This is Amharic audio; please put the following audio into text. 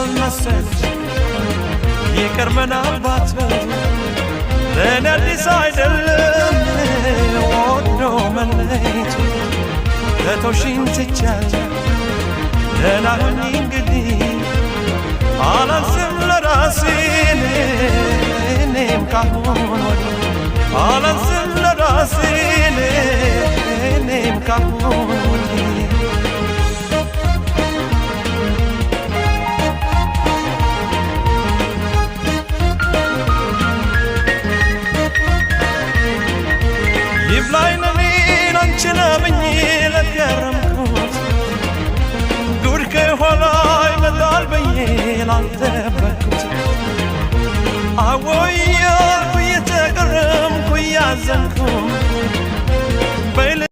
ካልመሰልሽ ይቅር ምናልባት ለእኔ አዲስ አይደለም ወዶ መለየቱ ለተውሽኝ ትቻለሁ ደህና ሁኚ እንግዲህ አላንስም ለራሴ እኔም ካሁን ወዲህ አላንስም ለራሴ እኔም ካሁን ወዲህ ይብላኝ ለኔን አንቺን አምኜ ለገረምኩት ጉድ ከኋላ ይመጣል ብዬ ላልጠበቅኩት አዎ እያልኩ እየተገረምኩ እያዘንኩ